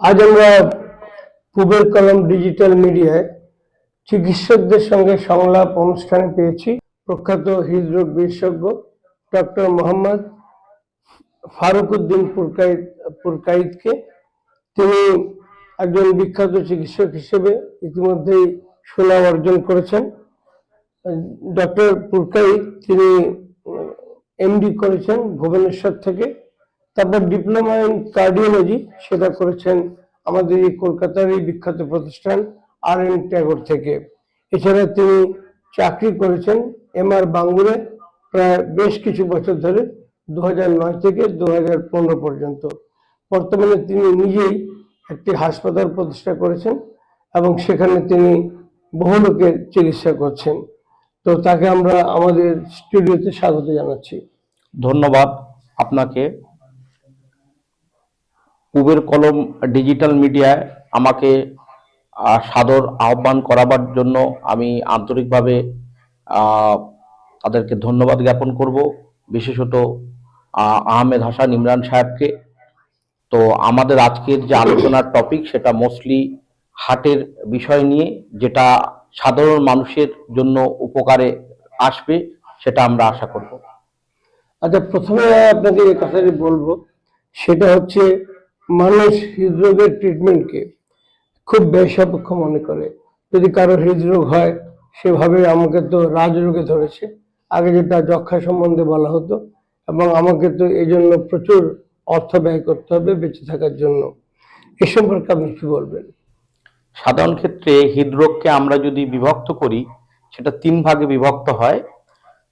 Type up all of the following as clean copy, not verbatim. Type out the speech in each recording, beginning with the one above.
আজ আমরা পূবের কলম ডিজিটাল মিডিয়ায় চিকিৎসকদের সঙ্গে সংলাপ অনুষ্ঠানে পেয়েছি প্রখ্যাত হৃদরোগ বিশেষজ্ঞ ডক্টর মোহাম্মদ ফারুকউদ্দিন পুরকাইতকে। তিনি একজন বিখ্যাত চিকিৎসক হিসেবে ইতিমধ্যেই সুনাম অর্জন করেছেন। ডক্টর পুরকাইত তিনি এমডি করেছেন ভুবনেশ্বর থেকে, তারপর ডিপ্লোমা ইন কার্ডিওলজি সেটা করেছেন আমাদের এই কলকাতার এই বিখ্যাত প্রতিষ্ঠান আর.এন. ট্যাগর থেকে। এছাড়া তিনি চাকরি করেছেন এমআর বাঙ্গুরে প্রায় বেশ কিছু বছর ধরে, 2009 থেকে 2015 পর্যন্ত। বর্তমানে তিনি নিজেই একটি হাসপাতাল প্রতিষ্ঠা করেছেন এবং সেখানে তিনি বহু লোকের চিকিৎসা করছেন। তো তাকে আমরা আমাদের স্টুডিওতে স্বাগত জানাচ্ছি। ধন্যবাদ আপনাকে। পূবের কলম ডিজিটাল মিডিয়ায় আমাকে সাদর আহ্বান করাবার জন্য আমি আন্তরিকভাবে তাদেরকে ধন্যবাদ জ্ঞাপন করব, বিশেষত আহমেদ হাসান ইমরান সাহেবকে। তো আমাদের আজকের যে আলোচনার টপিক সেটা মোস্টলি হার্টের বিষয় নিয়ে, যেটা সাধারণ মানুষের জন্য উপকারে আসবে সেটা আমরা আশা করব। আচ্ছা, প্রথমে আপনাকে যে কথাটি বলবো সেটা হচ্ছে মানুষ হৃদরোগের ট্রিটমেন্টকে খুব ব্যয়সাপেক্ষ মনে করে। যদি কারো হৃদরোগ হয় সেভাবে আমাকে তো রাজরোগে ধরেছে, আগে যেটা যক্ষা সম্বন্ধে বলা হতো, এবং আমাকে তো এই জন্য প্রচুর অর্থ ব্যয় করতে হবে বেঁচে থাকার জন্য। এ সম্পর্কে আপনি কি বলবেন? সাধারণ ক্ষেত্রে হৃদরোগকে আমরা যদি বিভক্ত করি সেটা 3 ভাগে বিভক্ত হয়।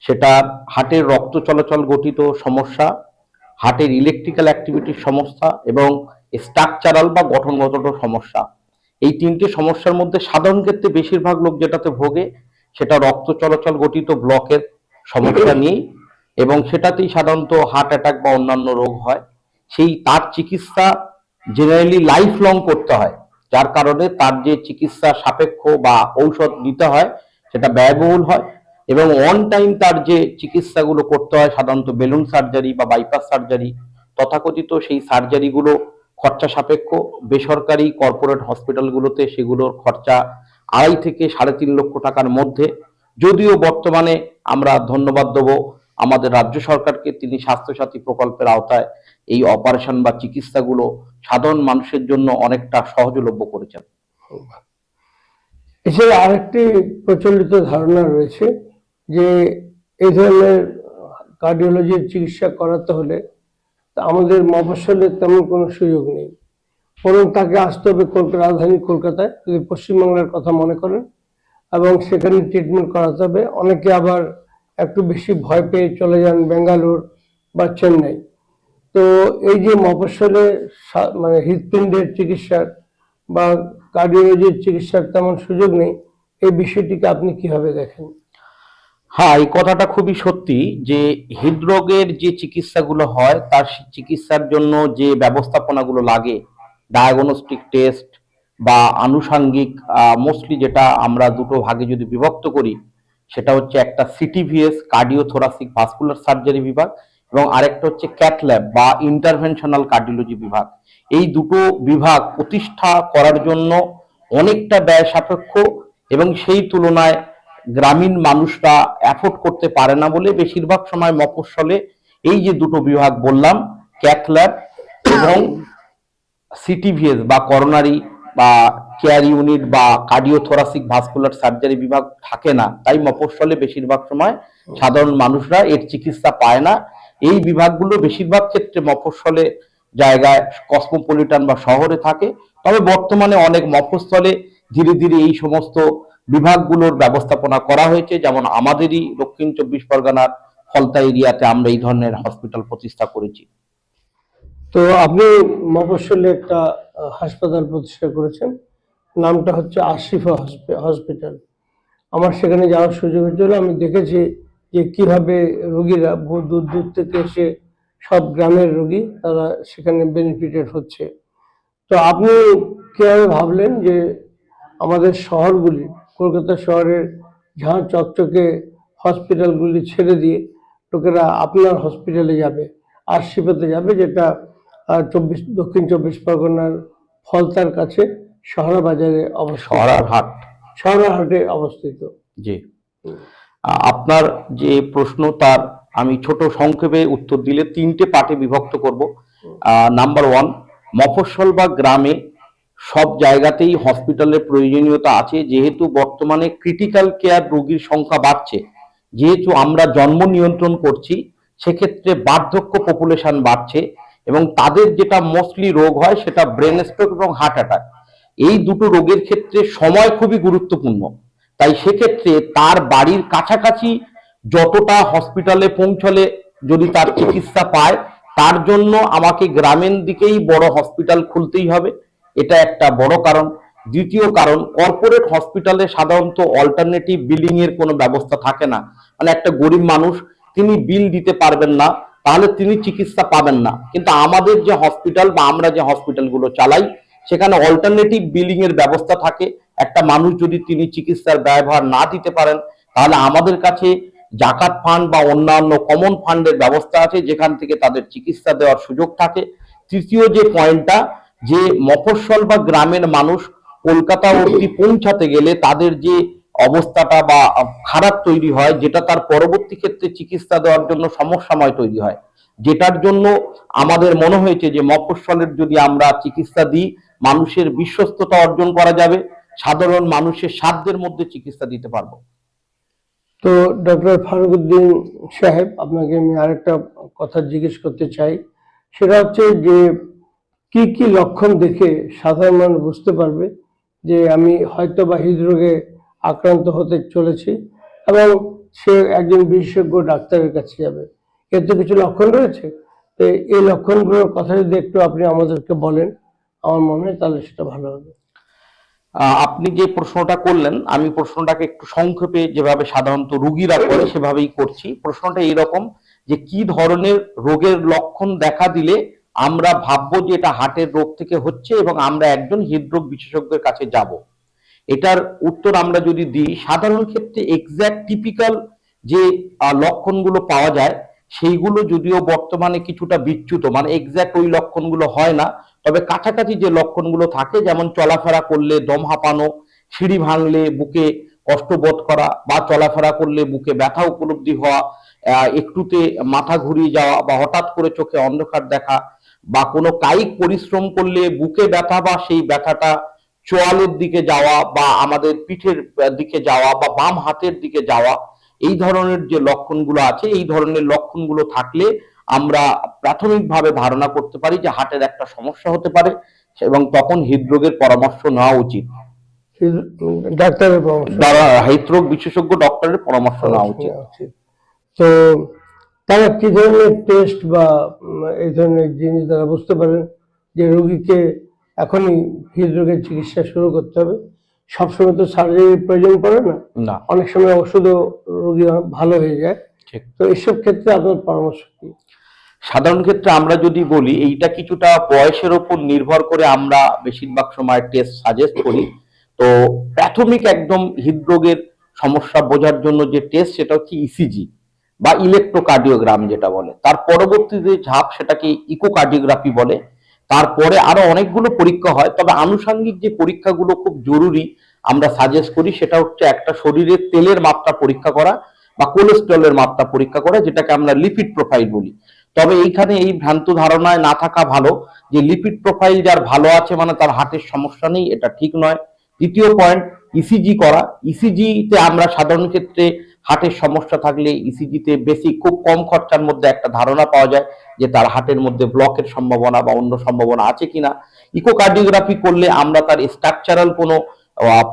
সেটা হার্টের রক্ত চলাচল গঠিত সমস্যা, হার্টের ইলেকট্রিক্যাল অ্যাক্টিভিটির সমস্যা এবং স্ট্রাকচারাল বা গঠনগত সমস্যা। এই 3টে সমস্যার মধ্যে সাধারণ ক্ষেত্রে বেশিরভাগ লোক যেটাতে ভোগে সেটা রক্ত চলাচল গঠিত ব্লকের সমস্যা নিয়েই, এবং সেটাতেই সাধারণত হার্ট অ্যাটাক বা অন্যান্য রোগ হয়। তার চিকিৎসা জেনারেলি লাইফ লং করতে হয়, যার কারণে তার যে চিকিৎসা সাপেক্ষ বা ঔষধ নিতে হয় সেটা ব্যয়বহুল হয়, এবং অন টাইম তার যে চিকিৎসাগুলো করতে হয় সাধারণত বেলুন সার্জারি বা বাইপাস সার্জারি তথাকথিত, সেই সার্জারিগুলো খরচা সাপেক্ষ। বেসরকারি কর্পোরেট হসপিটালগুলোতে সেগুলোর খরচা 2.5 থেকে 3.5 লক্ষ টাকার মধ্যে। যদিও বর্তমানে আমরা ধন্যবাদ দেব আমাদের রাজ্য সরকারকে, তিনি স্বাস্থ্যসাথী প্রকল্পের আওতায় এই অপারেশন বা চিকিৎসাগুলো সাধারণ মানুষের জন্য অনেকটা সহজলভ্য করেছেন। এছাড়া আরেকটি প্রচলিত ধারণা রয়েছে যে এই ধরনের কার্ডিওলজির চিকিৎসা করাতে হলে আমাদের মফস্বলে তেমন কোনো সুযোগ নেই, বরং তাকে আসতে হবে রাজধানী কলকাতায় যদি পশ্চিমবাংলার কথা মনে করেন, এবং সেখানে ট্রিটমেন্ট করাতে হবে। অনেকে আবার একটু বেশি ভয় পেয়ে চলে যান বেঙ্গালুর বা চেন্নাই। তো এই যে মফস্বলে মানে হৃৎপিণ্ডের চিকিৎসার বা কার্ডিওলজির চিকিৎসার তেমন সুযোগ নেই, এই বিষয়টিকে আপনি কিভাবে দেখেন? হ্যাঁ, এই কথাটা খুবই সত্যি যে হৃদরোগের যে চিকিৎসাগুলো হয় তার চিকিৎসার জন্য যে ব্যবস্থাপনাগুলো লাগে, ডায়াগনস্টিক টেস্ট বা আনুষাঙ্গিক, মোস্টলি যেটা আমরা দুটো ভাগে যদি বিভক্ত করি সেটা হচ্ছে একটা সিটিভিএস কার্ডিওথোরাসিক ভাস্কুলার সার্জারি বিভাগ এবং আরেকটা হচ্ছে ক্যাথ ল্যাব বা ইন্টারভেনশনাল কার্ডিওলজি বিভাগ। এই দুটো বিভাগ প্রতিষ্ঠা করার জন্য অনেকটা ব্যয় সাপেক্ষ, এবং সেই তুলনায় গ্রামীণ মানুষরা অ্যাফোর্ড করতে পারে না বলে বেশিরভাগ সময় মফস্বলে এই যে দুটো বিভাগ বললাম, ক্যাথ ল্যাব এবং সিটিভিএস বা করোনারি বা কেয়ার ইউনিট বা কার্ডিওথোরাসিক ভাস্কুলার সার্জারি বিভাগ থাকে না, তাই মফস্বলে বেশিরভাগ সময় সাধারণ মানুষরা এর চিকিৎসা পায় না। এই বিভাগগুলো বেশিরভাগ ক্ষেত্রে মফস্বলে জায়গায় কসমোপলিটান বা শহরে থাকে, তবে বর্তমানে অনেক মফস্বলে ধীরে ধীরে এই সমস্ত বিভাগগুলোর ব্যবস্থাপনা করা হয়েছে। যেমন আমাদেরই দক্ষিণ 24 পরগনার ফলতা এরিয়াতে আমরা এই ধরনের হসপিটাল প্রতিষ্ঠা করেছি। তো আপনি মফস্বলে একটা হাসপাতাল প্রতিষ্ঠা করেছেন, নামটা হচ্ছে আশরিফা হসপিটাল। আমার সেখানে যাওয়ার সুযোগ হয়েছিল, আমি দেখেছি যে কিভাবে রোগীরা বহু দূর দূর থেকে এসে, সব গ্রামের রোগী, তারা সেখানে বেনিফিটেড হচ্ছে। তো আপনি কিভাবে ভাবলেন যে আমাদের শহরগুলি, কলকাতা শহরের ঝাঁ চকচকে হসপিটালগুলি ছেড়ে দিয়ে লোকেরা আপনার হসপিটালে যাবে, আশরিফাতে যাবে, যেটা দক্ষিণ 24 পরগনার ফলতার কাছে শহরা বাজারে অবস্থিত। সরারহাট। শহরাহাটে অবস্থিত। জি। আপনার যে প্রশ্ন তার আমি ছোট সংক্ষেপে উত্তর দিলে 3টে পার্টে বিভক্ত করব। নাম্বার 1, মফস্বল বা গ্রামে সব জায়গাতেই হসপিটালের প্রয়োজনীয়তা আছে, যেহেতু বর্তমানে ক্রিটিক্যাল কেয়ার রোগীর সংখ্যা বাড়ছে, যেহেতু আমরা জন্ম নিয়ন্ত্রণ করছি, সেক্ষেত্রে বার্ধক্য পপুলেশন বাড়ছে এবং তাদের যেটা মোস্টলি রোগ হয় সেটা ব্রেন স্ট্রোক এবং হার্ট অ্যাটাক। এই দুটো রোগের ক্ষেত্রে সময় খুবই গুরুত্বপূর্ণ। তাই সেক্ষেত্রে তার বাড়ির কাছাকাছি যতটা হসপিটালে পৌঁছলে যদি তার চিকিৎসা পায়, তার জন্য আমাকে গ্রামের দিকেই বড় হসপিটাল খুলতেই হবে, এটা একটা বড় কারণ। দ্বিতীয় কারণ, কর্পোরেট হসপিটালে সাধারণত অল্টারনেটিভ বিলিং এর কোনো ব্যবস্থা থাকে না। মানে একটা গরিব মানুষ তিনি বিল দিতে পারবেন না, তাহলে তিনি চিকিৎসা পাবেন না। কিন্তু আমাদের যে হসপিটাল বা আমরা যে হসপিটালগুলো চালাই, সেখানে অল্টারনেটিভ বিলিং এর ব্যবস্থা থাকে। একটা মানুষ যদি তিনি চিকিৎসার ব্যয়ভার না দিতে পারেন, তাহলে আমাদের কাছে জাকাত ফান্ড বা অন্যান্য কমন ফান্ডের ব্যবস্থা আছে, যেখান থেকে তাদের চিকিৎসা দেওয়ার সুযোগ থাকে। তৃতীয় যে পয়েন্টটা, যে মফস্বল বা গ্রামের মানুষ কলকাতা অবধি পৌঁছাতে গেলে তাদের যে অবস্থাটা বা খারাপ তৈরি হয়, যেটা তার পরবর্তী ক্ষেত্রে চিকিৎসা দেওয়ার জন্য সমস্যাময় তৈরি হয়, যেটার জন্য আমাদের মনে হয়েছে যে মফস্বলের যদি আমরা চিকিৎসা দিই, মানুষের বিশ্বস্ততা অর্জন করা যাবে, সাধারণ মানুষের সাধ্যের মধ্যে চিকিৎসা দিতে পারবো। তো ডক্টর ফারুকউদ্দিন সাহেব, আপনাকে আমি আরেকটা কথা জিজ্ঞেস করতে চাই। সেটা হচ্ছে যে কি কি লক্ষণ দেখে সাধারণ মানুষ বুঝতে পারবে যে আমি হয়তো বা হৃদরোগে আক্রান্ত হতে চলেছি এবং সে একজন বিশেষজ্ঞ ডাক্তারের কাছে যাবে? এর তো কিছু লক্ষণ রয়েছে। তো এই লক্ষণগুলোর কথা যদি একটু আপনি আমাদেরকে বলেন, আমার মনে হয় তাহলে সেটা ভালো হবে। আপনি যে প্রশ্নটা করলেন, আমি প্রশ্নটাকে একটু সংক্ষেপে যেভাবে সাধারণত রোগীরা করে সেভাবেই করছি। প্রশ্নটা এইরকম যে কি ধরনের রোগের লক্ষণ দেখা দিলে আমরা ভাববো যে এটা হার্টের রোগ থেকে হচ্ছে এবং আমরা একজন হৃদরোগ বিশেষজ্ঞের কাছে যাব। এটার উত্তর আমরা যদি দিই, সাধারণ ক্ষেত্রে এক্স্যাক্ট টিপিক্যাল যে লক্ষণগুলো পাওয়া যায় সেইগুলো যদিও বর্তমানে কিছুটা বিচ্যুত, মানে এক্স্যাক্ট ওই লক্ষণগুলো হয় না, তবে কাছাকাছি যে লক্ষণগুলো থাকে, যেমন চলাফেরা করলে দম হাঁপানো, সিঁড়ি ভাঙলে বুকে কষ্ট বোধ করা, বা চলাফেরা করলে বুকে ব্যথা উপলব্ধি হওয়া, একটুতে মাথা ঘুরিয়ে যাওয়া, বা হঠাৎ করে চোখে অন্ধকার দেখা, বা কোনো কায়িক পরিশ্রম করলে বুকে ব্যথা বা সেই ব্যথাটা চোয়ালের দিকে যাওয়া, বা আমাদের পিঠের দিকে যাওয়া, বা বাম হাতের দিকে যাওয়া, এই ধরনের যে লক্ষণগুলো আছে, এই ধরনের লক্ষণগুলো থাকলে আমরা প্রাথমিকভাবে ধারণা করতে পারি যে হার্টের একটা সমস্যা হতে পারে এবং তখন হৃদরোগের পরামর্শ নেওয়া উচিত। ডাক্তারের পরামর্শ, হৃদরোগ বিশেষজ্ঞ ডক্টরের পরামর্শ নেওয়া উচিত। তো তারা কি ধরনের টেস্ট বা এই ধরনের জিনিস দ্বারা বুঝতে পারেন যে রোগীকে এখনই হৃদরোগের চিকিৎসা শুরু করতে হবে? সবসময় তো সার্জারির প্রয়োজন পড়ে না, না, অনেক সময় ওষুধও রোগী ভালো হয়ে যায়। ঠিক। তো এসব ক্ষেত্রে আপনার পরামর্শ কি? সাধারণ ক্ষেত্রে আমরা যদি বলি, এইটা কিছুটা বয়সের উপর নির্ভর করে আমরা বেশিরভাগ সময় টেস্ট সাজেস্ট করি। তো প্রাথমিক একদম হৃদরোগের সমস্যা বোঝার জন্য যে টেস্ট, সেটা হচ্ছে ইসিজি বা ইলেকট্রোকার্ডিওগ্রাম যেটা বলে। তার পরবর্তী যে ধাপ সেটাকে ইকোকার্ডিওগ্রাফি বলে। তারপরে আরো অনেকগুলো পরীক্ষা হয়, তবে আনুষঙ্গিক যে পরীক্ষাগুলো খুব জরুরি আমরা সাজেস্ট করি, সেটা হচ্ছে একটা শরীরের তেলের মাত্রা পরীক্ষা করা বা কোলেস্টেরলের মাত্রা পরীক্ষা করা, যেটাকে আমরা লিপিড প্রোফাইল বলি। তবে এইখানে এই ভ্রান্ত ধারণায় না থাকা ভালো যে লিপিড প্রোফাইল যার ভালো আছে মানে তার হার্টের সমস্যা নেই, এটা ঠিক নয়। দ্বিতীয় পয়েন্ট, ইসিজি করা। ইসিজিতে আমরা সাধারণ ক্ষেত্রে হার্টের সমস্যা থাকলে ইসিজিতে বেশি খুব কম খরচার মধ্যে একটা ধারণা পাওয়া যায় যে তার হার্টের মধ্যে ব্লকের সম্ভাবনা বা অন্য সম্ভাবনা আছে কিনা। ইকোকার্ডিওগ্রাফি করলে আমরা তার স্ট্রাকচারাল কোনো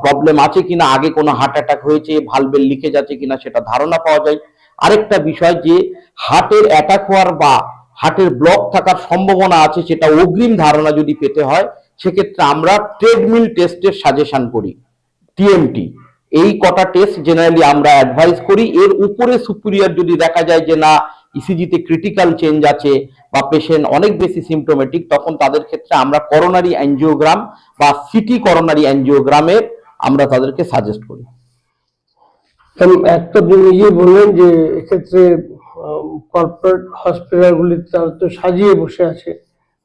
প্রবলেম আছে কিনা, আগে কোনো হার্ট অ্যাটাক হয়েছে, ভালভের লিকেজ আছে কিনা সেটা ধারণা পাওয়া যায়। আরেকটা বিষয়, যে হার্টের অ্যাটাক হওয়ার বা হার্টের ব্লক থাকার সম্ভাবনা আছে, সেটা অগ্রিম ধারণা যদি পেতে হয়, সেক্ষেত্রে আমরা ট্রেডমিল টেস্টের সাজেশন করি, টিএমটি। এই কটা টেস্ট জেনারেলি আমরা অ্যাডভাইস করি। এর উপরে সুপিরিয়র যদি দেখা যায় যে না, ইসিজিতে ক্রিটিক্যাল চেঞ্জ আছে বা পেশেন্ট অনেক বেশি সিমটোমেটিক, তখন তাদের ক্ষেত্রে আমরা করোনারি অ্যাঞ্জিওগ্রাম বা সিটি করোনারি অ্যাঞ্জিওগ্রামের আমরা তাদেরকে সাজেস্ট করি। একটা আপনি নিজেই বললেন যে এক্ষেত্রে কর্পোরেট হসপিটালগুলি তারা তো সাজিয়ে বসে আছে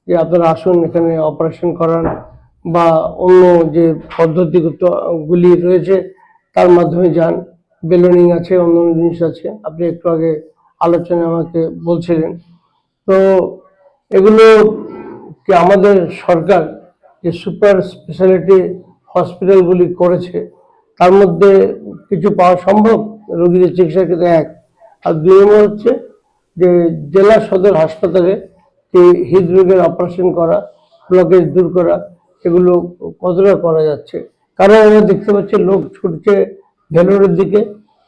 যে আপনারা আসুন, এখানে অপারেশন করান, বা অন্য যে পদ্ধতিগুলি রয়েছে তার মাধ্যমে যান, বেলুনিং আছে, অন্য জিনিস আছে, আপনি একটু আগে আলোচনায় আমাকে বলছিলেন। তো এগুলো কি আমাদের সরকার যে সুপার স্পেশালিটি হসপিটালগুলি করেছে তার মধ্যে কিছু পাওয়া সম্ভব রোগীদের চিকিৎসার ক্ষেত্রে? এক। আর দুই নম্বর হচ্ছে যে জেলা সদর হাসপাতালে এই হৃদরোগের অপারেশন করা, ব্লকেজ দূর করা, এগুলো কতটা করা যাচ্ছে? কারণ আমরা দেখতে পাচ্ছি লোক ছুটছে ভেলোরের দিকে,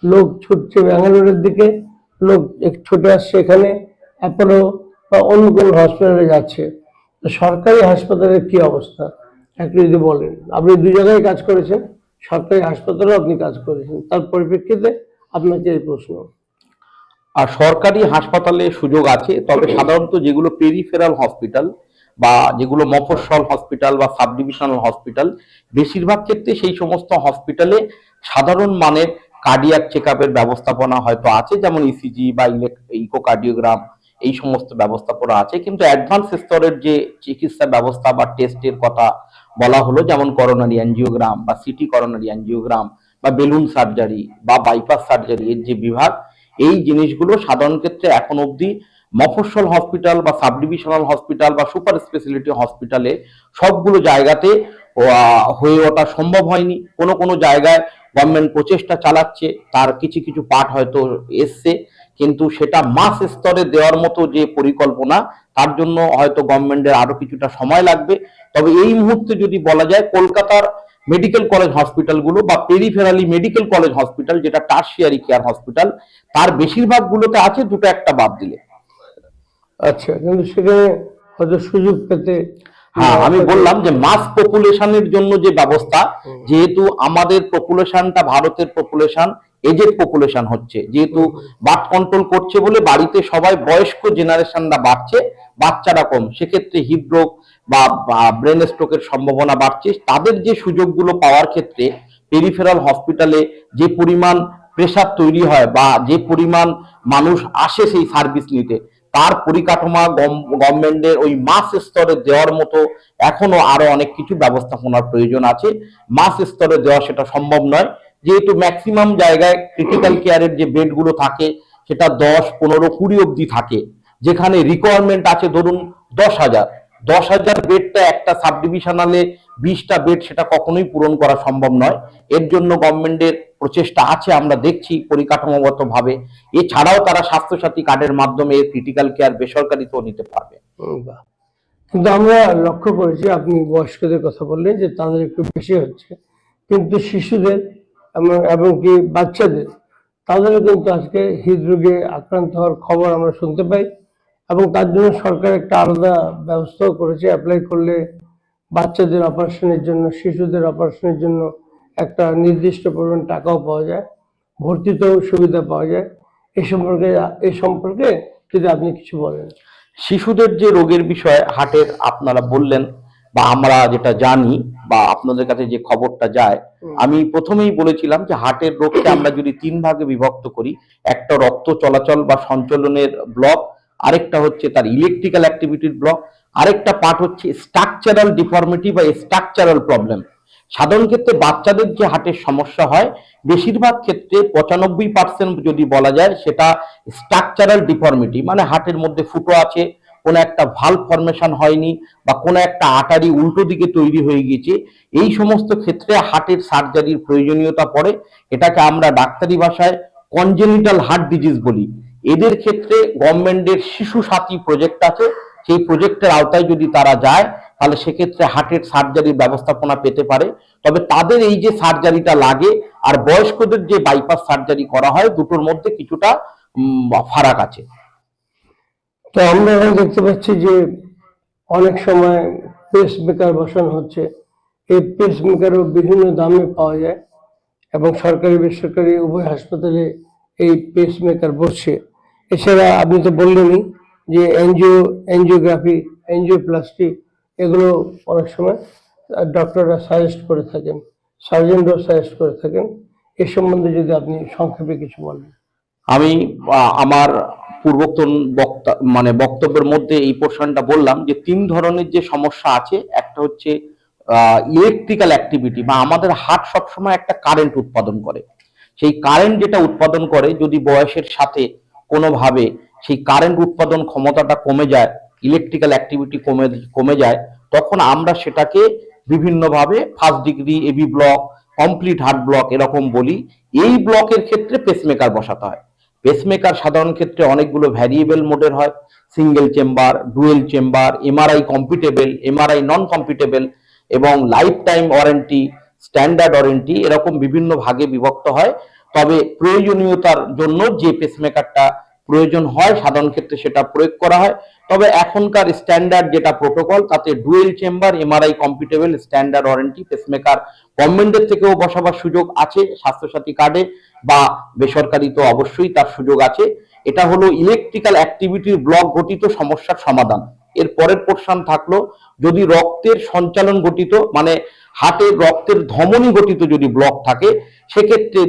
লোক ছুটছে ব্যাঙ্গালোরের দিকে, লোক ছুটে আসছে এখানে অ্যাপোলো বা অন্য কোনো হসপিটালে যাচ্ছে। তো সরকারি হাসপাতালের কি অবস্থা একটু যদি বলেন। আপনি দুই জায়গায় কাজ করেছেন, সরকারি হাসপাতালেও আপনি কাজ করেছেন, তার পরিপ্রেক্ষিতে আপনাকে এই প্রশ্ন। আর সরকারি হাসপাতালে সুযোগ আছে, তবে সাধারণত যেগুলো পেরিফেরাল হসপিটাল বা যেগুলো মফস্বল হসপিটাল বা সাব ডিভিশনাল হসপিটাল, বেশিরভাগ ক্ষেত্রে সেই সমস্ত হসপিটালে সাধারণ মানের কার্ডিয়াক চেক আপের ব্যবস্থাপনা হয়তো আছে, যেমন ইসিজি বা ইকোকার্ডিওগ্রাম, এই সমস্ত ব্যবস্থাপনা আছে। কিন্তু অ্যাডভান্স স্তরের যে চিকিৎসা ব্যবস্থা বা টেস্টের কথা বলা হলো, যেমন করোনারি অ্যাঞ্জিওগ্রাম বা সিটি করোনারি অ্যাঞ্জিওগ্রাম বা বেলুন সার্জারি বা বাইপাস সার্জারি এর যে বিভাগ, এই জিনিসগুলো সাধারণ ক্ষেত্রে এখন অবধি মফস্বল হসপিটাল বা সাব ডিভিশনাল হসপিটাল বা সুপার স্পেশালিটি হসপিটালে সবগুলো জায়গাতে হয়ে ওঠা সম্ভব হয়নি। কোনো কোনো জায়গায় গভর্নমেন্ট প্রচেষ্টা চালাচ্ছে, তার কিছু কিছু পার্ট হয়তো এসছে, কিন্তু সেটা মাস স্তরে দেওয়ার মতো যে পরিকল্পনা, তার জন্য হয়তো গভর্নমেন্টের আরো কিছুটা সময় লাগবে। তবে এই মুহূর্তে যদি বলা যায়, কলকাতার মেডিকেল কলেজ হসপিটালগুলো বা পেরিফেরালি মেডিকেল কলেজ হসপিটাল, যেটা টার্সিয়ারি কেয়ার হসপিটাল, তার বেশিরভাগ গুলোতে আছে, দুটো একটা বাদ দিলে। আচ্ছা, কিন্তু সেখানে হয়তো সুযোগ পেতে। হ্যাঁ, আমি বললাম যে মাস পপুলেশনের জন্য যে ব্যবস্থা, যেহেতু আমাদের পপুলেশনটা ভারতের পপুলেশন এজেড পপুলেশন হচ্ছে, যেহেতু বার্থ কন্ট্রোল করছে বলে বাড়িতে সবাই বয়স্ক জেনারেশনরা বাড়ছে, বাচ্চারা কম, সেক্ষেত্রে হৃদরোগ বা ব্রেন স্ট্রোকের সম্ভাবনা বাড়ছে। তাদের যে সুযোগগুলো পাওয়ার ক্ষেত্রে পেরিফেরাল হসপিটালে যে পরিমাণ প্রেসার তৈরি হয় বা যে পরিমাণ মানুষ আসে সেই সার্ভিস নিতে, তার পরিকাঠামো গভর্নমেন্টের ওই মাস স্তরে দেওয়ার মতো এখনো আরো অনেক কিছু ব্যবস্থাপনার প্রয়োজন আছে। মাস স্তরে দেওয়া সেটা সম্ভব নয়, যেহেতু ম্যাক্সিমাম জায়গায় ক্রিটিক্যাল কেয়ারের যে বেডগুলো থাকে সেটা 10, 15, 20 অবধি থাকে, যেখানে রিকোয়ারমেন্ট আছে ধরুন 10,000। 10,000 বেডটা একটা সাব ডিভিশনালে 20টা বেড, সেটা কখনোই পূরণ করা সম্ভব নয়। এর জন্য গভর্নমেন্টের প্রচেষ্টা আছে, আমরা দেখছি পরিকাঠামোগত ভাবে। এছাড়াও তারা স্বাস্থ্যসাথী কার্ডের মাধ্যমে ক্রিটিক্যাল কেয়ার বেসরকারিতেও নিতে পারবে। বাহ। কিন্তু আমরা লক্ষ্য করেছি, আপনি বয়স্কদের কথা বললেন যে তাদের একটু বেশি হচ্ছে, কিন্তু শিশুদের এবং কি বাচ্চাদের, তাদেরও কিন্তু আজকে হৃদরোগে আক্রান্ত হওয়ার খবর আমরা শুনতে পাই। এবং তার জন্য সরকার একটা আলাদা ব্যবস্থাও করেছে, অ্যাপ্লাই করলে বাচ্চাদের অপারেশনের জন্য, শিশুদের অপারেশনের জন্য একটা নির্দিষ্ট পরিমাণ টাকাও পাওয়া যায়, ভর্তিতেও সুবিধা পাওয়া যায়। এই সম্পর্কে যদি আপনি কিছু বলেন। শিশুদের যে রোগের বিষয়ে হার্টের আপনারা বললেন, বা আমরা যেটা জানি বা আপনাদের কাছে যে খবরটা যায়, আমি প্রথমেই বলেছিলাম যে হার্টের রোগকে আমরা যদি 3 ভাগে বিভক্ত করি, একটা রক্ত চলাচল বা সঞ্চালনের ব্লক, আরেকটা হচ্ছে তার ইলেকট্রিক্যাল অ্যাক্টিভিটির ব্লক, আরেকটা পার্ট হচ্ছে স্ট্রাকচারাল ডিফর্মিটি বা স্ট্রাকচারাল প্রবলেম। সাধারণ ক্ষেত্রে বাচ্চাদের যে হার্টের সমস্যা হয়, বেশিরভাগ ক্ষেত্রে 95% যদি বলা যায়, সেটা স্ট্রাকচারাল ডিফর্মিটি, মানে হার্টের মধ্যে ফুটো আছে, কোনো একটা ভালভ ফরমেশন হয়নি বা কোনো একটা আর্টারি উল্টো দিকে তৈরি হয়ে গিয়েছে। এই সমস্ত ক্ষেত্রে হার্টের সার্জারির প্রয়োজনীয়তা পড়ে। এটাকে আমরা ডাক্তারি ভাষায় কনজেনিটাল হার্ট ডিজিজ বলি। এদের ক্ষেত্রে গভর্নমেন্টের শিশু সাথী প্রজেক্ট আছে, সেই প্রজেক্টের আওতায় যদি তারা যায়, তাহলে সেক্ষেত্রে হার্টের সার্জারির ব্যবস্থাপনা পেতে পারে। তবে তাদের এই যে সার্জারিটা লাগে আর বয়স্কদের যে বাইপাস সার্জারি করা হয়, দুটোর মধ্যে কিছুটা ফারাক আছে। তো আমরা এখন দেখতে পাচ্ছি যে অনেক সময় পেস মেকার বসানো হচ্ছে। এই পেস মেকারও বিভিন্ন দামে পাওয়া যায় এবং সরকারি বেসরকারি উভয় হাসপাতালে এই পেস মেকার বসছে। এছাড়া আপনি তো বললেনই যে এনজিওগ্রাফি, এনজিওপ্লাস্টি, এগুলো অনেক সময় ডক্টররা সাজেস্ট করে থাকেন, সার্জনরাও সাজেস্ট করে থাকেন। এ সম্বন্ধে যদি আপনি সংক্ষেপে কিছু বলেন। আমি আমার পূর্বতন বক্তব্যের মধ্যে এই পোর্শনটা বললাম যে 3 ধরনের যে সমস্যা আছে, একটা হচ্ছে ইলেকট্রিক্যাল অ্যাক্টিভিটি বা আমাদের হার্ট সবসময় একটা কারেন্ট উৎপাদন করে। সেই কারেন্ট যেটা উৎপাদন করে যদি বয়সের সাথে কোনোভাবে সেই কারেন্ট উৎপাদন ক্ষমতাটা কমে যায়, ইলেকট্রিক্যাল অ্যাক্টিভিটি কমে কমে যায়, তখন আমরা সেটাকে বিভিন্নভাবে first degree AB block, complete heart block এরকম বলি। এই ব্লকের ক্ষেত্রে পেসমেকার বসাতে হয়। পেসমেকার সাধারণ ক্ষেত্রে অনেকগুলো ভ্যারিয়েবল মোডের হয়, single chamber, dual chamber, MRI compatible, MRI non compatible এবং life time warranty, standard warranty এরকম বিভিন্ন ভাগে বিভক্ত হয়। তবে প্রয়োজনীয়তার জন্য যে পেসমেকারটা প্রয়োজন হয় সাধারণ ক্ষেত্রে সেটা প্রয়োগ করা হয়। তবে এখনকার স্ট্যান্ডার্ড যেটা প্রোটোকল তাতে dual chamber, MRI compatible, standard warranty pacemaker গভর্নমেন্টের থেকেও বসাবার সুযোগ আছে স্বাস্থ্যসাথী কার্ডে, বা বেসরকারি তো অবশ্যই তার সুযোগ আছে। এটা হলো ইলেকট্রিক্যাল অ্যাক্টিভিটির ব্লক ঘটিত সমস্যার সমাধান। এর পরের পোর্শন থাকলো যদি রক্তের সঞ্চালন গঠিত মানে হার্টের রক্তের ধমনী গঠিত যদি ব্লক থাকে, সেক্ষেত্রে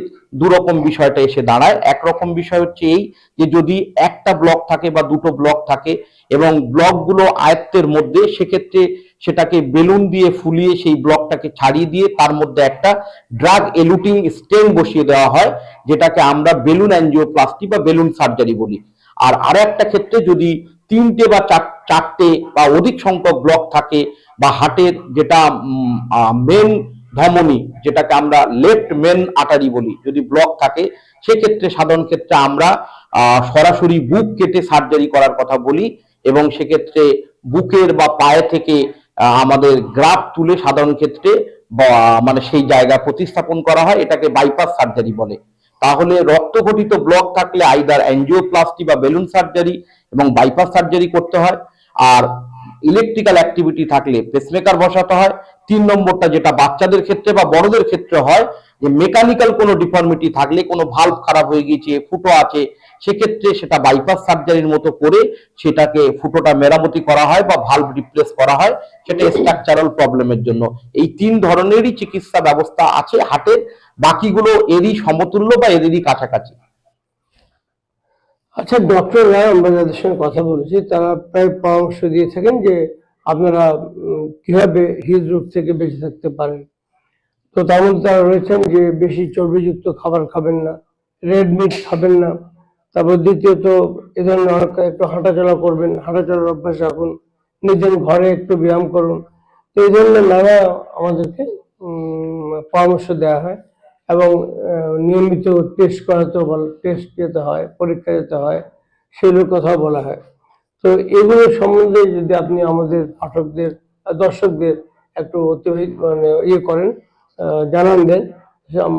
দুরকম বিষয়টা এসে দাঁড়ায়। একরকম বিষয় হচ্ছে এই যে যদি একটা ব্লক থাকে বা দুটো ব্লক থাকে এবং ব্লকগুলো আয়ত্তের মধ্যে, সেক্ষেত্রে সেটাকে বেলুন দিয়ে ফুলিয়ে সেই ব্লকটাকে ছাড়িয়ে দিয়ে তার মধ্যে একটা ড্রাগ এলুটিং স্টেন বসিয়ে দেওয়া হয়, যেটাকে আমরা বেলুন অ্যাঞ্জিওপ্লাস্টি বা বেলুন সার্জারি বলি। আর আরো একটা ক্ষেত্রে যদি তিনটে বা চারটে বা অধিক সংখ্যক ব্লক থাকে বা হার্টের যেটা মেন ধমনী, যেটাকে আমরা লেফট মেন আর্টারি বলি, যদি ব্লক থাকে, সেক্ষেত্রে সাধারণ ক্ষেত্রে আমরা সরাসরি বুক কেটে সার্জারি করার কথা বলি এবং সেক্ষেত্রে বুকের বা পায়ে থেকে আমাদের গ্রাফ তুলে সাধারণ ক্ষেত্রে মানে সেই জায়গা প্রতিস্থাপন করা হয়, এটাকে বাইপাস সার্জারি বলে। তাহলে রক্ত ঘটিত ব্লক থাকলে আইদার অ্যাঞ্জিওপ্লাস্টি বা বেলুন সার্জারি এবং বাইপাস সার্জারি করতে হয়। আর ইলেকট্রিক্যাল অ্যাক্টিভিটি থাকলে পেসমেকার বসাতে হয়। 3 নম্বরটা যেটা বাচ্চাদের ক্ষেত্রে বা বড়দের ক্ষেত্রে হয়, যে মেকানিক্যাল কোনো ডিফর্মিটি থাকলে, কোনো ভালভ খারাপ হয়ে গিয়েছে, ফুটো আছে, সেক্ষেত্রে সেটা বাইপাস সার্জারির মতো করে সেটাকে ফুটোটা মেরামতি করা হয় বা ভালভ রিপ্লেস করা হয়, সেটা স্ট্রাকচারাল প্রবলেমের জন্য। এই 3 ধরনেরই চিকিৎসা ব্যবস্থা আছে হার্টের, বাকিগুলো এরই সমতুল্য বা এদেরই কাছাকাছি। আচ্ছা, ডক্টররা আমরা যাদের সঙ্গে কথা বলেছি তারা প্রায় পরামর্শ দিয়ে থাকেন যে আপনারা কিভাবে হৃদরোগ থেকে বেঁচে থাকতে পারেন। তো তার মধ্যে তারা রয়েছেন যে বেশি চর্বিযুক্ত খাবার খাবেন না, রেড মিট খাবেন না, তারপর দ্বিতীয়ত এ ধরনের একটু হাঁটাচলা করবেন, হাঁটাচলার অভ্যাস রাখুন, নিজের ঘরে একটু ব্যায়াম করুন। তো এই ধরনের নানা আমাদেরকে পরামর্শ দেওয়া হয় এবং নিয়মিত টেস্ট করাতেও টেস্ট যেতে হয়, পরীক্ষা যেতে হয়, সেগুলোর কথাও বলা হয়। তো এগুলো সম্বন্ধে যদি আপনি আমাদের পাঠকদের দর্শকদের একটু অতিবাহিত মানে করেন, জানান দেন,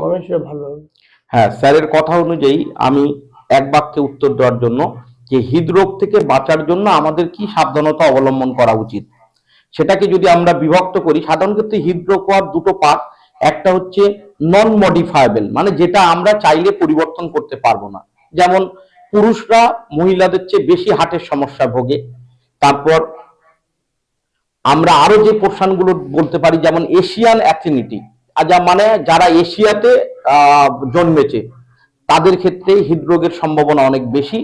মনে হয় সেটা ভালো হবে। হ্যাঁ, স্যারের কথা অনুযায়ী আমি এক বাক্যে উত্তর দেওয়ার জন্য, যে হৃদরোগ থেকে বাঁচার জন্য আমাদের কি সাবধানতা অবলম্বন করা উচিত, সেটাকে যদি আমরা বিভক্ত করি, সাধারণ ক্ষেত্রে হৃদরোগ হওয়ার দুটো পার্ট। একটা হচ্ছে নন মডিফায়েবল, মানে যেটা আমরা চাইলে পরিবর্তন করতে পারবো না, যেমন পুরুষরা মহিলাদের চেয়ে বেশি হার্টের সমস্যা ভোগে। তারপর আমরা আরো যে পোর্শনগুলো বলতে পারি, যেমন এশিয়ান অ্যাথিনিটি, মানে যারা এশিয়াতে জন্মেছে তাদের ক্ষেত্রে হৃদরোগের সম্ভাবনা অনেক বেশি।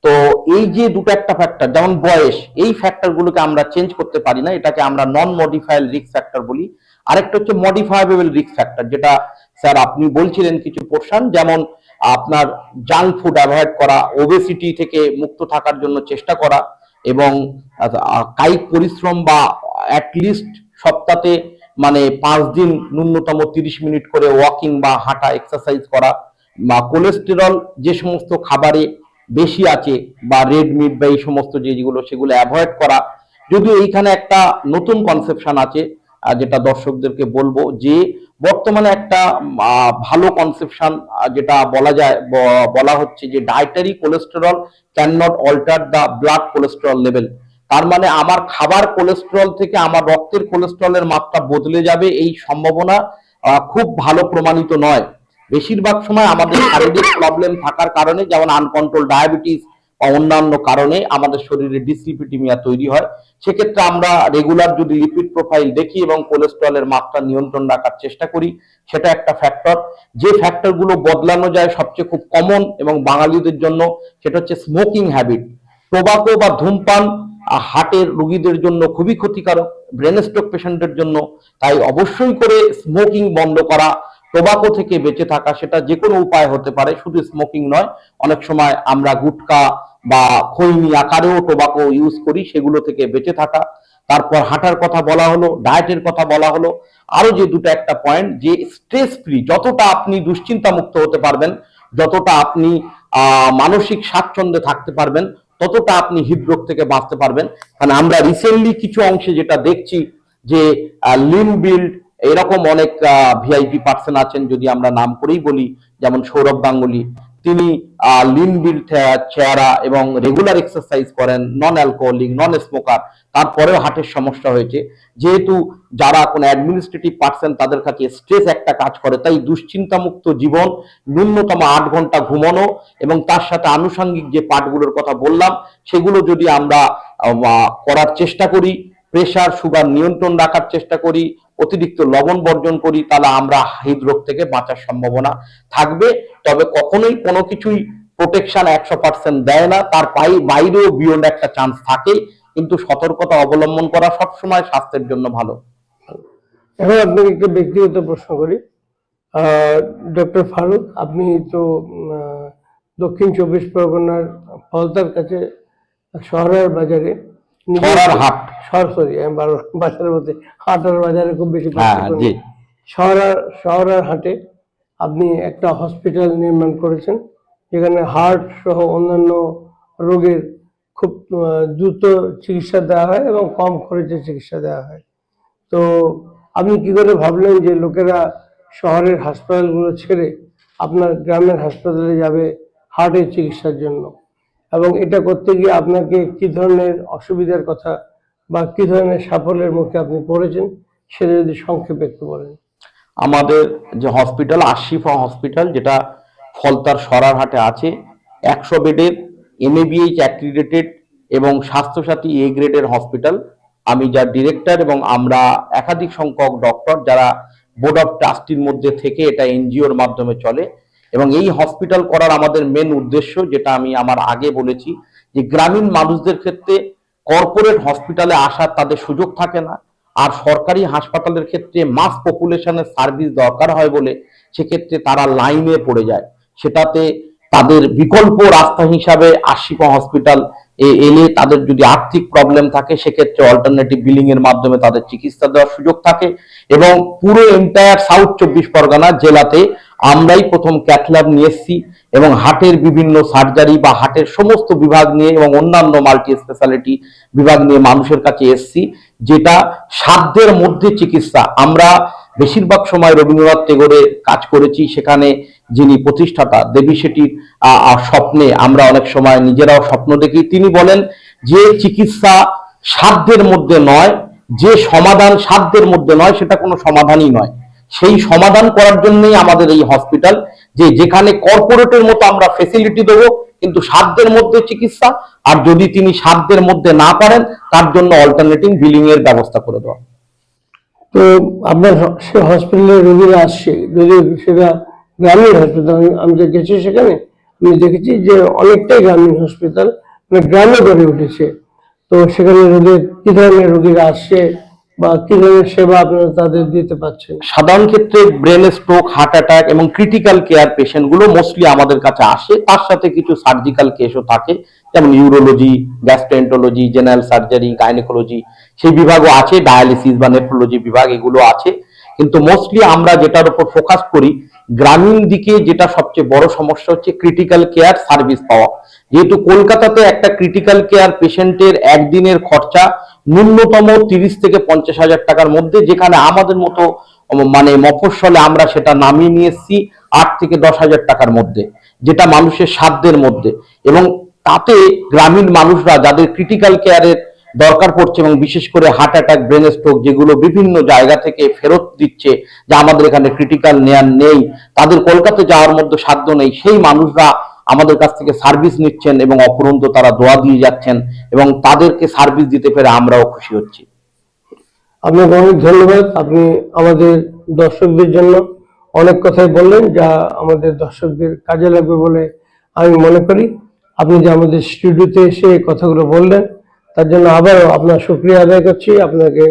তো এই যে দুটো একটা ফ্যাক্টর, যেমন বয়স, এই ফ্যাক্টরগুলোকে আমরা চেঞ্জ করতে পারি না, এটাকে আমরা নন মডিফায়েবল রিস্ক ফ্যাক্টর বলি। আরেকটা হচ্ছে মডিফায়েবল রিস্ক ফ্যাক্টর, যেটা স্যার আপনি বলছিলেন কিছু পোর্শন, যেমন আপনার জাঙ্ক ফুড অ্যাভয়েড করা, ওবেসিটি থেকে মুক্ত থাকার জন্য চেষ্টা করা এবং কায়িক পরিশ্রম বা অ্যাটলিস্ট সপ্তাহে মানে 5 দিন ন্যূনতম 30 মিনিট করে ওয়াকিং বা হাঁটা এক্সারসাইজ করা, বা কোলেস্টেরল যে সমস্ত খাবারে বেশি আছে বা রেড মিট বা এই সমস্ত যেগুলো সেগুলো অ্যাভয়েড করা। যদিও এইখানে একটা নতুন কনসেপশন আছে, যেটা দর্শকদেরকে বলবো, যে বর্তমানে একটা ভালো কনসেপশন যেটা বলা হচ্ছে যে dietary cholesterol can not alter the blood cholesterol level. তার মানে আমার খাবার কোলেস্টেরল থেকে আমার রক্তের কোলেস্টেরলের মাত্রা বদলে যাবে, এই সম্ভাবনা খুব ভালো প্রমাণিত নয়। বেশিরভাগ সময় আমাদের শারীরিক প্রবলেম থাকার কারণে, যেমন আনকন্ট্রোল ডায়াবেটিস বা অন্যান্য কারণে আমাদের শরীরে ডিসলিপিডিমিয়া তৈরি হয়। সেক্ষেত্রে আমরা রেগুলার যদি লিপিড প্রোফাইল দেখি এবং কোলেস্টেরলের মাত্রা নিয়ন্ত্রণ রাখার চেষ্টা করি, সেটা একটা ফ্যাক্টর। যে ফ্যাক্টরগুলো বদলানো যায় সবচেয়ে খুব কমন এবং বাঙালিদের জন্য, সেটা হচ্ছে স্মোকিং হ্যাবিট। টোবাকো বা ধূমপান হার্টের রোগীদের জন্য খুবই ক্ষতিকারক, ব্রেন স্ট্রোক পেশেন্টের জন্য। তাই অবশ্যই করে স্মোকিং বন্ধ করা, টোবাকো থেকে বেঁচে থাকা, সেটা যে কোনো উপায় হতে পারে, শুধু স্মোকিং নয়। অনেক সময় আমরা গুটখা বা খৈনি আকারেও টোবাকো ইউজ করি, সেগুলো থেকে বেঁচে থাকা। তারপর হাঁটার কথা বলা হলো, ডায়েটের কথা বলা হলো। আরো যে দুটো একটা পয়েন্ট, যে স্ট্রেস ফ্রি, যতটা আপনি দুশ্চিন্তা মুক্ত হতে পারবেন, যতটা আপনি মানসিক স্বাচ্ছন্দ্যে থাকতে পারবেন, ততটা আপনি হৃদরোগ থেকে বাঁচতে পারবেন। কারণ আমরা রিসেন্টলি কিছু অংশে যেটা দেখছি যে লিন বিল্ড, এরকম অনেক ভিআইপি পার্সন আছেন, যদি আমরা নাম করেই বলি, যেমন সৌরভ গাঙ্গুলি, তিনি লিন বিল্ড চেহারা এবং রেগুলার এক্সারসাইজ করেন, নন অ্যালকোহলিক, নন স্মোকার, তারপরেও হার্টের সমস্যা হয়েছে। যেহেতু যারা কোনো অ্যাডমিনিস্ট্রেটিভ পার্সন, তাদের কাছে স্ট্রেস একটা কাজ করে, তাই দুশ্চিন্তা মুক্ত জীবন, ন্যূনতম 8 ঘন্টা ঘুমানো, এবং তার সাথে আনুষঙ্গিক যে পাঠগুলোর কথা বললাম সেগুলো যদি আমরা করার চেষ্টা করি, প্রেশার সুগার নিয়ন্ত্রণ রাখার চেষ্টা করি, অতিরিক্ত লবণ বর্জন করি, তাহলে আমরা হৃদরোগ থেকে বাঁচার সম্ভাবনা থাকবে। তবে কখনোই কোনো কিছুই প্রোটেকশন 100% দেয় না, তার বাইরেও বিয়ন্ড একটা চান্স থাকে, কিন্তু সতর্কতা অবলম্বন করা সবসময় স্বাস্থ্যের জন্য ভালো। এখন আপনাকে একটা ব্যক্তিগত প্রশ্ন করি। ডক্টর ফারুক, আপনি তো দক্ষিণ 24 পরগনার ফলতার কাছে শহরের বাজারে শহরের হাট, সরি আমি বাজারের মধ্যে হাটার বাজারে খুব বেশি পার্থক্য জি, নেই। শহরের হাটে আপনি একটা হসপিটাল নির্মাণ করেছেন, যেখানে হার্ট সহ অন্যান্য রোগের খুব দ্রুত চিকিৎসা দেওয়া হয় এবং কম খরচে চিকিৎসা দেওয়া হয়। তো আপনি কি করে ভাবলেন যে লোকেরা শহরের হাসপাতালগুলো ছেড়ে আপনার গ্রামের হাসপাতালে যাবে হার্টের চিকিৎসার জন্য, এবং এটা করতে গিয়ে আপনাকে কি ধরনের অসুবিধার কথা বা কি ধরনের সাফল্যের মুখে আপনি পড়েছেন, সেটা যদি সংক্ষেপে একটু বলেন। আমাদের যে হসপিটাল, আশিফা হসপিটাল, যেটা ফলতার সরারহাটে আছে, 100 বেডের, এনএবিএইচ অ্যাক্রিডিটেড এবং স্বাস্থ্যসাথী এ গ্রেডের হসপিটাল। আমি যার ডিরেক্টর, এবং আমরা একাধিক সংখ্যক ডক্টর যারা বোর্ড অফ ট্রাস্টির মধ্যে থেকে, এটা এনজিওর মাধ্যমে চলে। এবং এই হসপিটাল করার আমাদের মেন উদ্দেশ্য, যেটা আমি আমার আগে বলেছি, যে গ্রামীণ মানুষদের ক্ষেত্রে কর্পোরেট হসপিটালে আসার তাদের সুযোগ থাকে না, আর সরকারি হাসপাতালের ক্ষেত্রে মাস পপুলেশনের সার্ভিস দরকার হয় বলে সেক্ষেত্রে তারা লাইনে পড়ে যায়। সেটাতে তাদের বিকল্প রাস্তা হিসাবে আশিফা হসপিটাল এলে তাদের যদি আর্থিক প্রবলেম থাকে, সেক্ষেত্রে অল্টারনেটিভ বিলিং এর মাধ্যমে তাদের চিকিৎসা দেওয়ার সুযোগ থাকে। এবং পুরো এন্টায়ার সাউথ 24 পরগনা জেলাতে আমরাই প্রথম ক্যাথল্যাব নিয়ে এসেছি, এবং হার্টের বিভিন্ন সার্জারি বা হার্টের সমস্ত বিভাগ নিয়ে এবং অন্যান্য মাল্টি স্পেশালিটি বিভাগ নিয়ে মানুষের কাছে এসেছি, যেটা সাধ্যের মধ্যে চিকিৎসা। আমরা বেশিরভাগ সময় রবীন্দ্রনাথ টেগোরের কাজ করেছি, সেখানে যিনি প্রতিষ্ঠাতা দেবী শেঠির স্বপ্নে আমরা অনেক সময় নিজেরাও স্বপ্ন দেখি। তিনি বলেন যে চিকিৎসা সাধ্যের মধ্যে নয়, যে সমাধান সাধ্যের মধ্যে নয়, সেটা কোনো সমাধানই নয়। সেই সমাধান করার জন্যই আমাদের এই হসপিটাল, যে যেখানে কর্পোরেটের মতো আমরা ফেসিলিটি দেবো, কিন্তু সাধ্যের মধ্যে চিকিৎসা, আর যদি তিনি সাধ্যের মধ্যে না পারেন, তার জন্য অল্টারনেটিভ বিলিং এর ব্যবস্থা করে দেওয়া। তো আপনার সে হসপিটালে রোগীরা আসছে, যদি সেটা গ্রামীণ হসপিটাল, আমি যে গেছি সেখানে আমি দেখেছি যে অনেকটাই গ্রামীণ হসপিটাল, মানে গ্রামে গড়ে উঠেছে। তো সেখানে রোগীর কি ধরনের রোগীরা আসছে বা কি ধরনের সেবা আপনারা তাদের দিতে পারছেন? সাধারণ ক্ষেত্রে ব্রেন স্ট্রোক, হার্ট অ্যাটাক এবং ক্রিটিক্যাল কেয়ার পেশেন্ট গুলো মোস্টলি আমাদের কাছে আসে। তার সাথে কিছু সার্জিক্যাল কেসও থাকে, যেমন urology, gastroenterology, general surgery, gynaecology, সেই বিভাগও আছে, ডায়ালিসিস বা নেফ্রোলজি বিভাগ, এগুলো আছে। কিন্তু মোস্টলি আমরা যেটার উপর ফোকাস করি, গ্রামীণ দিকে যেটা সবচেয়ে বড় সমস্যা হচ্ছে ক্রিটিক্যাল কেয়ার সার্ভিস পাওয়া। যেহেতু কলকাতাতে একটা ক্রিটিক্যাল কেয়ার পেশেন্টের একদিনের খরচা ন্যূনতম 30 থেকে 50 হাজার টাকার মধ্যে, যেখানে আমাদের মতো মানে মফস্বলে আমরা সেটা নামিয়ে নিয়ে এসেছি 8 থেকে 10 হাজার টাকার মধ্যে, যেটা মানুষের সাধ্যের মধ্যে। এবং তাতে গ্রামীণ মানুষরা যাদের ক্রিটিক্যাল কেয়ারের দরকার পড়ছে, এবং বিশেষ করে হার্ট অ্যাটাক, ব্রেন স্ট্রোক, যেগুলো বিভিন্ন জায়গা থেকে ফেরত দিচ্ছে যে আমাদের এখানে ক্রিটিক্যাল নেয়ার নেই, তাদের কলকাতা যাওয়ার মধ্যে সাধ্য নেই, সেই মানুষরা আমাদের কাছ থেকে সার্ভিস নিচ্ছেন এবং অপরন্ত তারা দোয়া দিয়ে যাচ্ছেন, এবং তাদেরকে সার্ভিস দিতে পেরে আমরাও খুশি হচ্ছি। আপনাকে অনেক ধন্যবাদ। আপনি আমাদের দর্শকদের জন্য অনেক কথাই বললেন, যা আমাদের দর্শকদের কাজে লাগবে বলে আমি মনে করি। আপনি যে আমাদের স্টুডিওতে এসে এই কথাগুলো বললেন, তার জন্য আবারও আপনার শুকরিয়া আদায় করছি, আপনাকে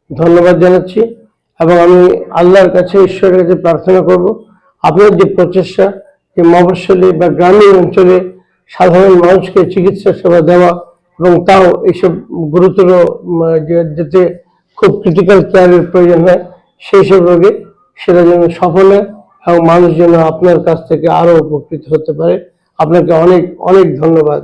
ধন্যবাদ জানাচ্ছি এবং আমি আল্লাহর কাছে, ঈশ্বরের কাছে প্রার্থনা করব আপনার যে প্রচেষ্টা, যে মফস্বলী বা গ্রামীণ অঞ্চলে সাধারণ মানুষকে চিকিৎসা সেবা দেওয়া এবং তাও এইসব গুরুতর যাতে খুব ক্রিটিক্যাল কেয়ারের প্রয়োজন হয় সেই সব রোগে, সেটা যেন সফল হয় এবং মানুষ যেন আপনার কাছ থেকে আরো উপকৃত হতে পারে। আপনাকে অনেক অনেক ধন্যবাদ।